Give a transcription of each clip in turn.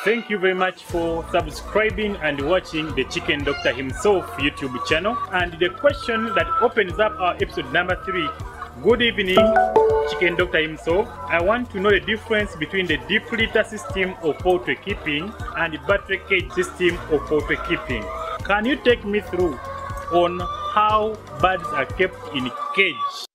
Thank you very much for subscribing and watching the Chicken Doctor himself YouTube channel. And the question that opens up our episode number 3. Good evening, Chicken Doctor himself. I want to know the difference between the deep litter system of poultry keeping and the battery cage system of poultry keeping. Can you take me through on how birds are kept in a cage?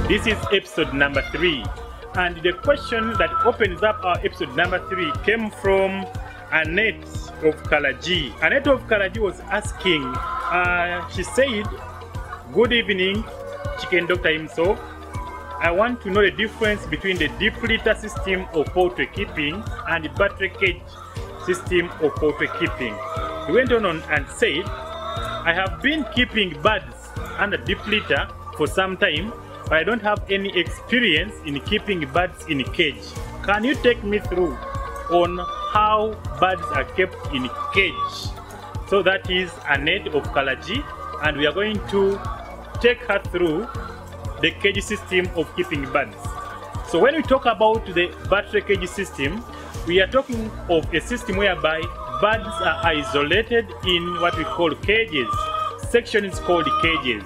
This is episode number 3, and the question that opens up our episode number 3 came from Annette of Kalaji. Annette of Kalaji was asking, she said, good evening, Chicken Doctor himself. I want to know the difference between the deep litter system of poultry keeping and the battery cage system of poultry keeping. He went on and said, I have been keeping birds under deep litter for some time, but I don't have any experience in keeping birds in a cage. Can you take me through on how birds are kept in a cage? So that is Annette of Kalaji, and we are going to take her through the cage system of keeping birds. So when we talk about the battery cage system, we are talking of a system whereby birds are isolated in what we call cages. Section is called cages.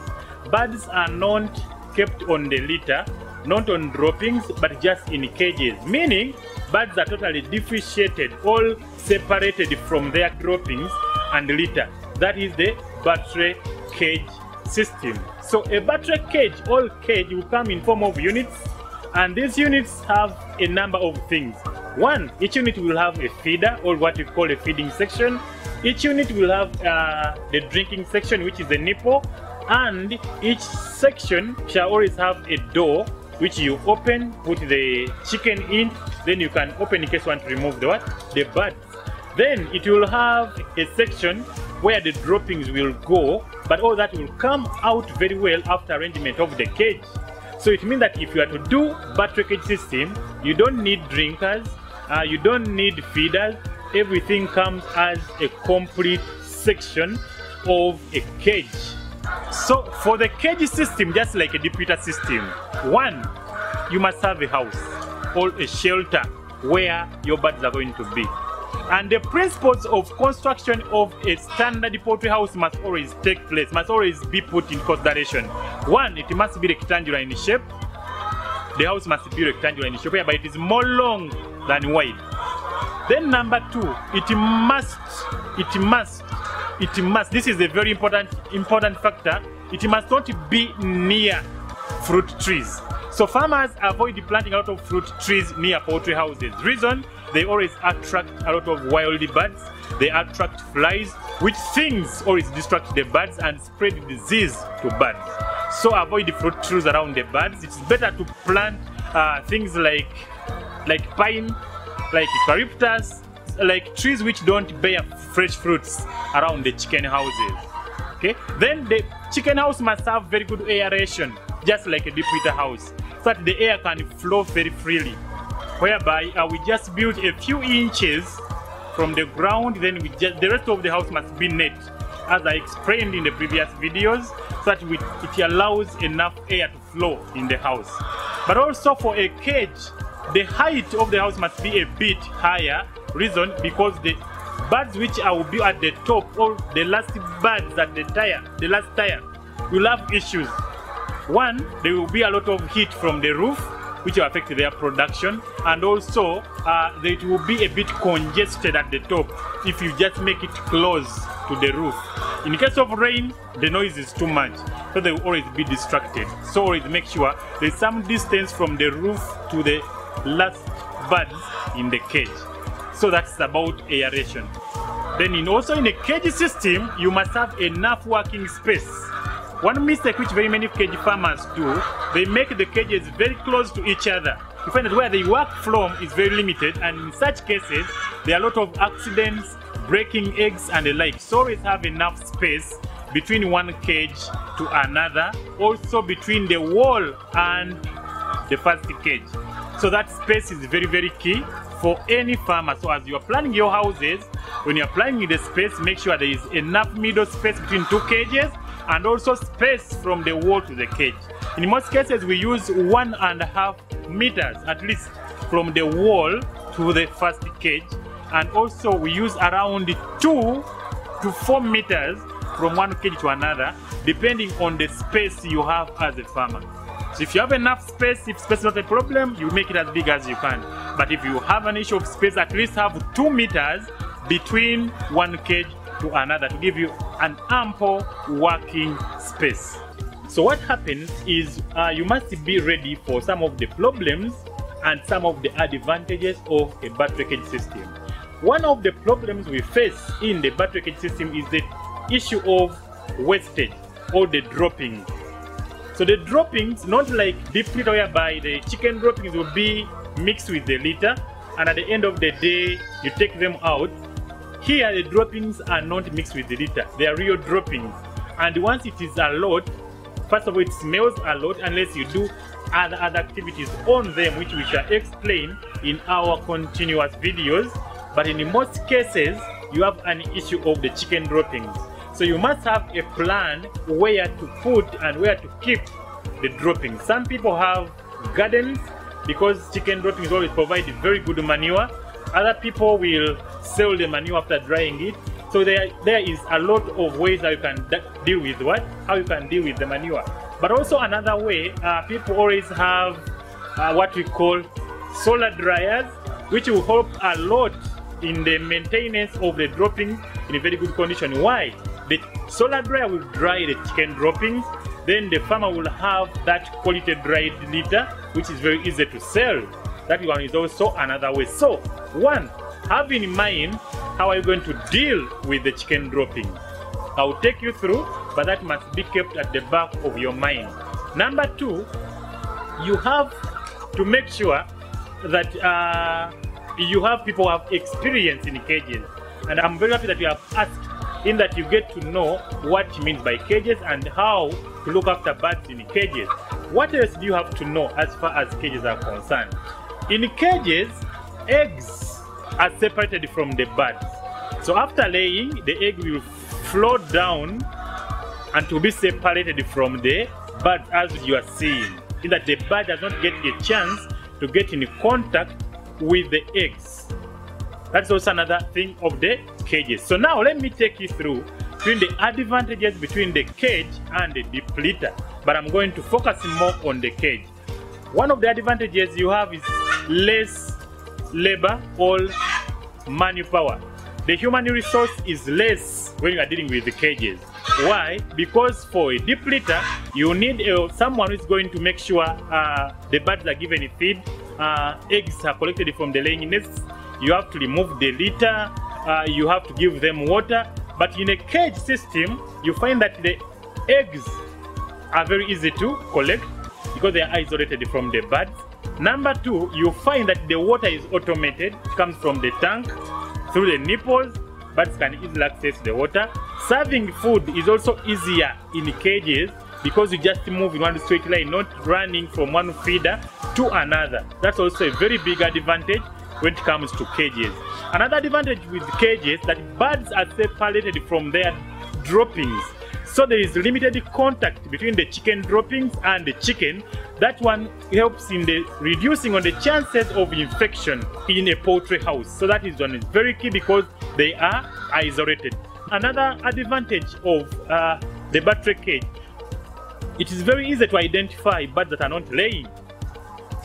Birds are not kept on the litter, not on droppings, but just in cages, meaning birds are totally differentiated, all separated from their droppings and litter. That is the battery cage system. So a battery cage, all cage, will come in form of units, and these units have a number of things. One, each unit will have a feeder, or what we call a feeding section. Each unit will have the drinking section, which is the nipple, and each section shall always have a door which you open, put the chicken in, then you can open in case you want to remove the birds. Then it will have a section where the droppings will go, but all that will come out very well after arrangement of the cage. So it means that if you are to do battery cage system, you don't need drinkers, you don't need feeders. Everything comes as a complete section of a cage. So for the cage system, just like a deep litter system, one, you must have a house or a shelter where your birds are going to be. And the principles of construction of a standard poultry house must always take place, must always be put in consideration. One, it must be rectangular in shape. The house must be rectangular in shape, whereby it is more long than wide. Then number 2, it must, this is a very important factor, it must not be near fruit trees. So farmers avoid planting a lot of fruit trees near poultry houses. Reason, they always attract a lot of wild birds, they attract flies, which things always distract the birds and spread disease to birds. So avoid the fruit trees around the birds. It's better to plant things like pine, like eucalyptus, like trees which don't bear fresh fruits around the chicken houses. Okay, then the chicken house must have very good aeration, just like a deep litter house, so that the air can flow very freely, whereby we just build a few inches from the ground, then the rest of the house must be net, as I explained in the previous videos, so that it allows enough air to flow in the house. But also for a cage, the height of the house must be a bit higher. Reason, because the birds which will be at the top, or the last birds at the last tier, will have issues. One, there will be a lot of heat from the roof, which will affect their production, and also it will be a bit congested at the top if you just make it close to the roof. In case of rain, the noise is too much, so they will always be distracted. So always make sure there's some distance from the roof to the last birds in the cage. So that's about aeration. Then also in a cage system, you must have enough working space. One mistake which very many cage farmers do, they make the cages very close to each other. You find that where they work from is very limited, and in such cases, there are a lot of accidents, breaking eggs and the like. So always have enough space between one cage to another, also between the wall and the first cage. So that space is very, very key for any farmer. So as you are planning your houses, when you are planning the space, make sure there is enough middle space between 2 cages and also space from the wall to the cage. In most cases, we use 1.5 meters at least from the wall to the first cage, and also we use around 2 to 4 meters from one cage to another, depending on the space you have as a farmer. So if you have enough space, if space is not a problem, you make it as big as you can. But if you have an issue of space, at least have 2 meters between one cage to another to give you an ample working space. So what happens is you must be ready for some of the problems and some of the advantages of a battery cage system. One of the problems we face in the battery cage system is the issue of wastage or the droppings. So the droppings, not like deep litter whereby the chicken droppings will be mixed with the litter and at the end of the day you take them out. Here the droppings are not mixed with the litter, they are real droppings. And once it is a lot, first of all it smells a lot unless you do other activities on them, which we shall explain in our continuous videos. But in most cases you have an issue of the chicken droppings. So you must have a plan where to put and where to keep the droppings. Some people have gardens because chicken droppings always provide very good manure. Other people will sell the manure after drying it. So there is a lot of ways how you can deal with how you can deal with the manure. But also another way, people always have what we call solar dryers, which will help a lot in the maintenance of the droppings in a very good condition. Why? The solar dryer will dry the chicken droppings, then the farmer will have that quality dried litter, which is very easy to sell. That one is also another way. So, one, have in mind how are you going to deal with the chicken droppings. I will take you through, but that must be kept at the back of your mind. Number 2, you have to make sure that you have people who have experience in cages. And I'm very happy that you have asked, in that you get to know what it means by cages and how to look after birds in cages. What else do you have to know as far as cages are concerned? In cages, eggs are separated from the birds. So after laying, the egg will float down and to be separated from the bird as you are seeing, in that the bird does not get a chance to get in contact with the eggs. That's also another thing of the cages. So now let me take you through between the advantages between the cage and the deep litter, but I'm going to focus more on the cage. One of the advantages you have is less labor or manpower. The human resource is less when you are dealing with the cages. Why? Because for a deep litter, you need someone who is going to make sure the birds are given a feed, eggs are collected from the laying nests, you have to remove the litter, you have to give them water. But in a cage system, you find that the eggs are very easy to collect because they are isolated from the birds. Number 2, you find that the water is automated. It comes from the tank through the nipples. Birds can easily access the water. Serving food is also easier in cages because you just move in one straight line, not running from one feeder to another. That's also a very big advantage when it comes to cages. Another advantage with cages that birds are separated from their droppings. So there is limited contact between the chicken droppings and the chicken. That one helps in the reducing on the chances of infection in a poultry house. So that is one is very key because they are isolated. Another advantage of the battery cage, it is very easy to identify birds that are not laying.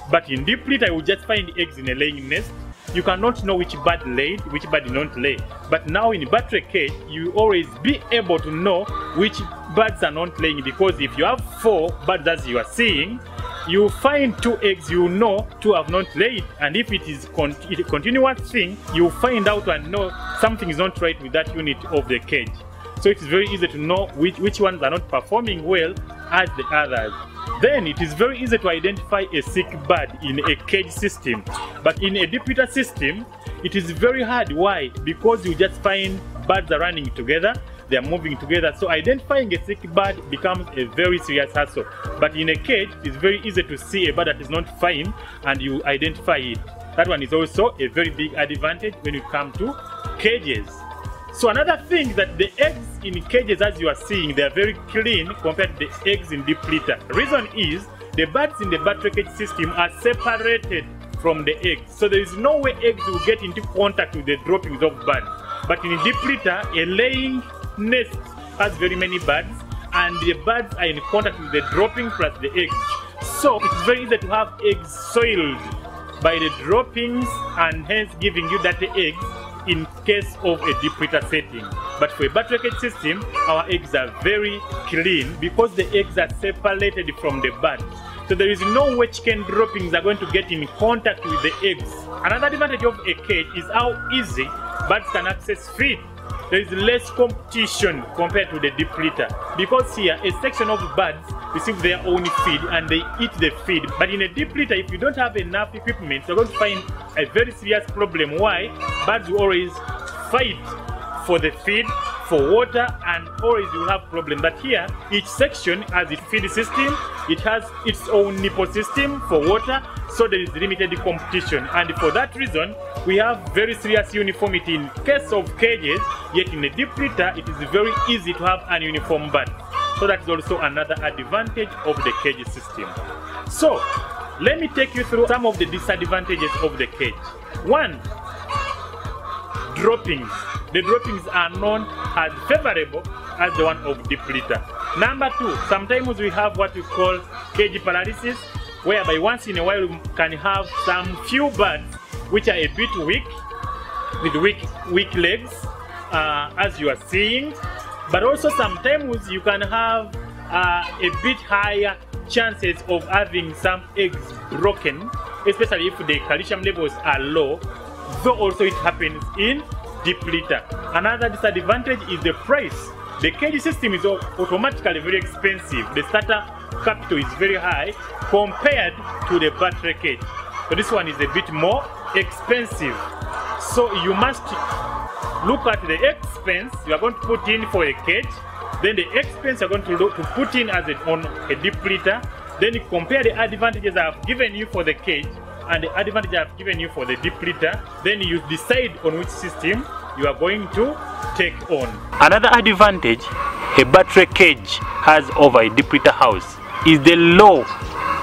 But in deep litter, you will just find eggs in a laying nest. You cannot know which bird laid, which bird did not lay. But now in battery cage, you always be able to know which birds are not laying, because if you have 4 birds as you are seeing, you find 2 eggs, you know 2 have not laid. And if it is a continuous thing, you find out and know something is not right with that unit of the cage. So it is very easy to know which ones are not performing well as the others. Then it is very easy to identify a sick bird in a cage system. But in a deep litter system, it is very hard. Why? Because you just find birds are running together. they are moving together. So identifying a sick bird becomes a very serious hassle. But in a cage, it's very easy to see a bird that is not fine and you identify it. That one is also a very big advantage when you come to cages. So another thing that the eggs in cages, as you are seeing, they are very clean compared to the eggs in deep litter. The reason is the birds in the bird tray cage system are separated from the eggs. So there is no way eggs will get into contact with the droppings of birds. But in a deep litter, a laying nest has very many birds, and the birds are in contact with the droppings plus the eggs. So it's very easy to have eggs soiled by the droppings and hence giving you dirty eggs in case of a deep litter setting. But for a bird tray cage system, our eggs are very clean because the eggs are separated from the birds. So there is no way chicken droppings are going to get in contact with the eggs. Another advantage of a cage is how easy birds can access feed. There is less competition compared to the deep litter, because here a section of birds receive their own feed and they eat the feed. But in a deep litter, if you don't have enough equipment, you're going to find a very serious problem. Why? Birds will always fight for the feed, for water, and always you will have problem. But here, each section has its feed system, it has its own nipple system for water, so there is limited competition. And for that reason, we have very serious uniformity in case of cages, yet in a deep litter, it is very easy to have an uniform bird. So that's also another advantage of the cage system. So, let me take you through some of the disadvantages of the cage. One, droppings. The droppings are not as favorable as the one of deep litter. Number two, sometimes we have what we call cage paralysis, whereby once in a while we can have some few birds which are a bit weak, with weak legs, as you are seeing. But also sometimes you can have a bit higher chances of having some eggs broken, especially if the calcium levels are low, though also it happens in deep litter. Another disadvantage is the price. The cage system is automatically very expensive. The starter capital is very high compared to the bird tray cage. So this one is a bit more expensive. So you must look at the expense you are going to put in for a cage, then the expense you are going to put in as on a deep litter, then you compare the advantages I have given you for the cage and the advantage I have given you for the deep litter, then you decide on which system you are going to take on. Another advantage a bird tray cage has over a deep litter house is the low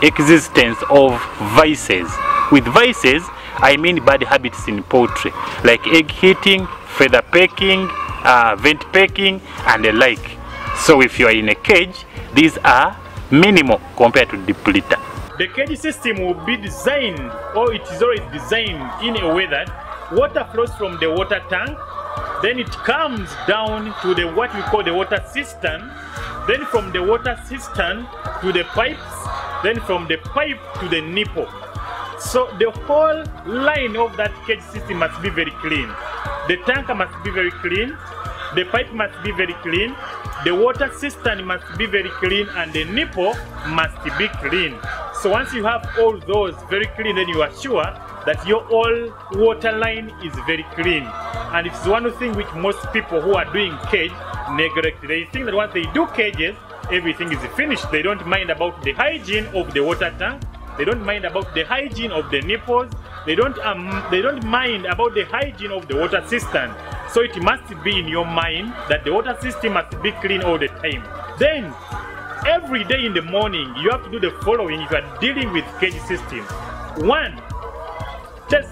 existence of vices. With vices, I mean bad habits in poultry, like egg hitting, feather pecking, vent pecking, and the like. So if you are in a cage, these are minimal compared to deep litter. The cage system will be designed, or it is always designed in a way that water flows from the water tank, then it comes down to the what we call the water cistern, then from the water cistern to the pipes, then from the pipe to the nipple. So the whole line of that cage system must be very clean. The tanker must be very clean, the pipe must be very clean, the water cistern must be very clean, and the nipple must be clean. So once you have all those very clean, then you are sure that your whole water line is very clean. And it's one of the things which most people who are doing cage neglect. They think that once they do cages, everything is finished. They don't mind about the hygiene of the water tank. They don't mind about the hygiene of the nipples. They don't mind about the hygiene of the water cistern. So it must be in your mind that the water system must be clean all the time. Then, every day in the morning, you have to do the following if you are dealing with cage system. One, test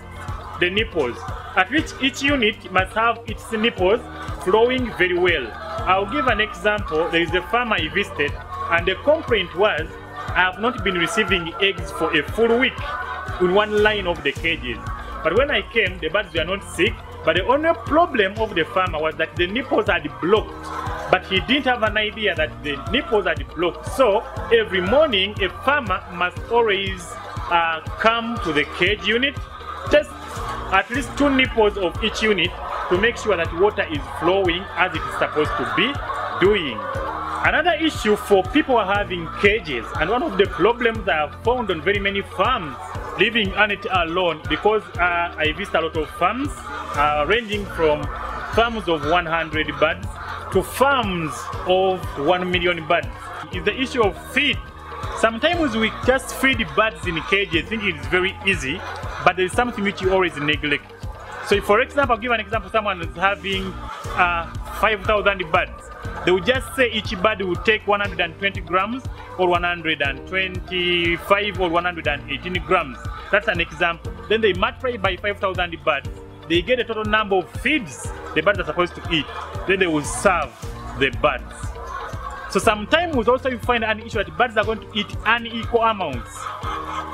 the nipples. At which each unit must have its nipples flowing very well. I'll give an example. There is a farmer I visited, and the complaint was, I have not been receiving eggs for a full week in one line of the cages. But when I came, the birds were not sick, but the only problem of the farmer was that the nipples had blocked. But he didn't have an idea that the nipples had blocked. So every morning, a farmer must always come to the cage unit, test at least 2 nipples of each unit to make sure that water is flowing as it is supposed to be doing. Another issue for people having cages, and one of the problems I have found on very many farms living on it alone, because I visit a lot of farms ranging from farms of 100 birds to farms of 1 million birds is the issue of feed. Sometimes we just feed birds in cages thinking it's very easy, but there is something which you always neglect. So if, for example, I'll give an example, someone is having 5,000 birds. They will just say each bird will take 120 grams or 125 or 118 grams. That's an example. Then they multiply by 5,000 birds. They get a total number of feeds the birds are supposed to eat. Then they will serve the birds. So sometimes also you find an issue that birds are going to eat unequal amounts.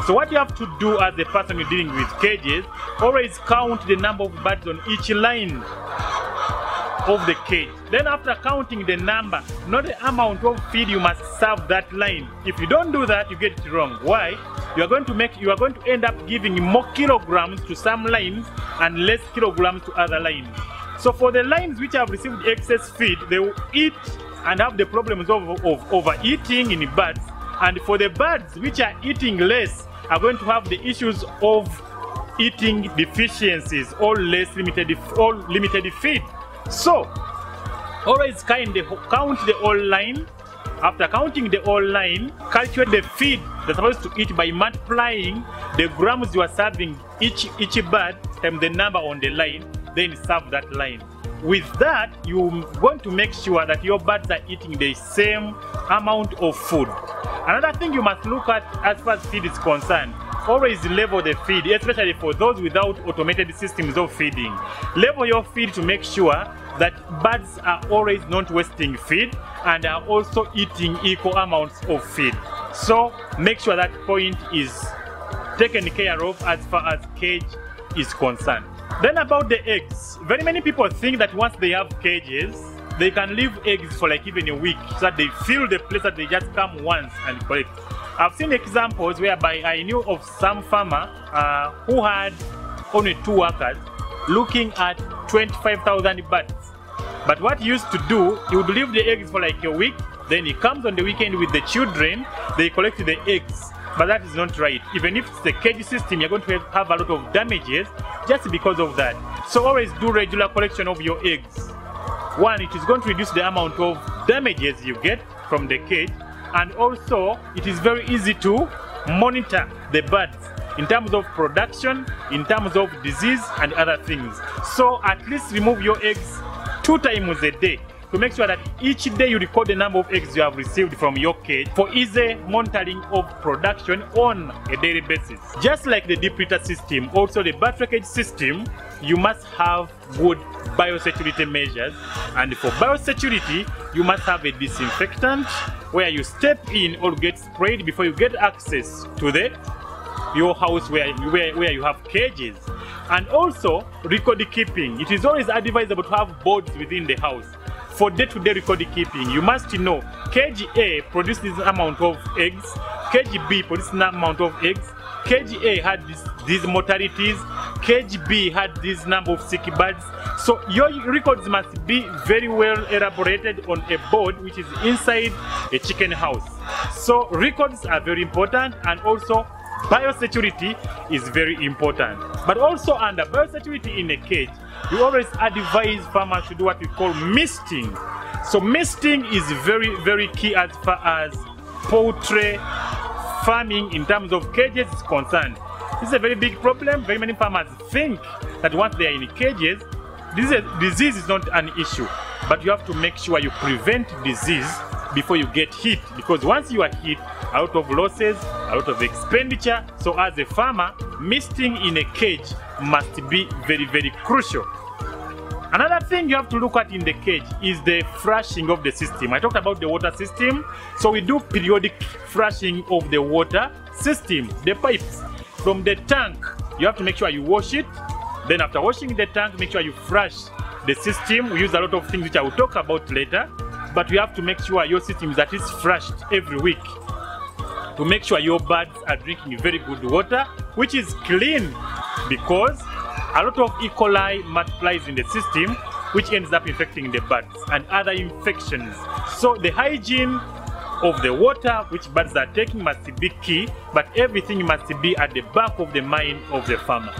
So what you have to do as a person you're dealing with cages, always count the number of birds on each line of the cage. Then after counting the number, not the amount of feed you must serve that line. If you don't do that, you get it wrong. Why? You are going to end up giving more kilograms to some lines and less kilograms to other lines. So for the lines which have received excess feed, they will eat and have the problems of overeating in birds. And for the birds which are eating less, are going to have the issues of eating deficiencies or limited feed. So always count the whole line. After counting the whole line, calculate the feed they're supposed to eat by multiplying the grams you are serving each bird times the number on the line, then serve that line. With that, you're going to make sure that your birds are eating the same amount of food. Another thing you must look at as far as feed is concerned, always level the feed, especially for those without automated systems of feeding. Level your feed to make sure that birds are always not wasting feed and are also eating equal amounts of feed. So make sure that point is taken care of as far as cage is concerned. Then about the eggs, very many people think that once they have cages, they can leave eggs for like even a week so that they fill the place that they just come once and collect. I've seen examples whereby I knew of some farmer who had only 2 workers looking at 25,000 birds. But what he used to do, he would leave the eggs for like a week, then he comes on the weekend with the children, they collect the eggs. But that is not right. Even if it's the cage system, you're going to have a lot of damages just because of that. So always do regular collection of your eggs. One, it is going to reduce the amount of damages you get from the cage, and also it is very easy to monitor the birds in terms of production, in terms of disease and other things. So at least remove your eggs 2 times a day to make sure that each day you record the number of eggs you have received from your cage for easy monitoring of production on a daily basis. Just like the deep litter system, also the battery cage system, you must have good biosecurity measures. And for biosecurity, you must have a disinfectant where you step in or get sprayed before you get access to your house where you have cages. And also record keeping. It is always advisable to have boards within the house. For day-to-day record keeping, you must know cage A produces this amount of eggs, cage B produces this amount of eggs, cage A had these mortalities, cage B had this number of sick birds. So your records must be very well elaborated on a board which is inside a chicken house. So records are very important, and also biosecurity is very important. But also under biosecurity in a cage, we always advise farmers to do what we call misting. So misting is very, very key as far as poultry farming in terms of cages is concerned. This is a very big problem. Very many farmers think that once they are in cages, disease is not an issue. But you have to make sure you prevent disease before you get hit, because once you are hit, a lot of losses, a lot of expenditure. So as a farmer, misting in a cage must be very, very crucial. Another thing you have to look at in the cage is the flushing of the system. I talked about the water system. So we do periodic flushing of the water system, the pipes. From the tank, you have to make sure you wash it. Then after washing the tank, make sure you flush the system. We use a lot of things which I will talk about later. But you have to make sure your system is at least flushed every week to make sure your birds are drinking very good water, which is clean, because a lot of E. coli multiplies in the system, which ends up infecting the birds and other infections. So the hygiene of the water which birds are taking must be key, but everything must be at the back of the mind of the farmer.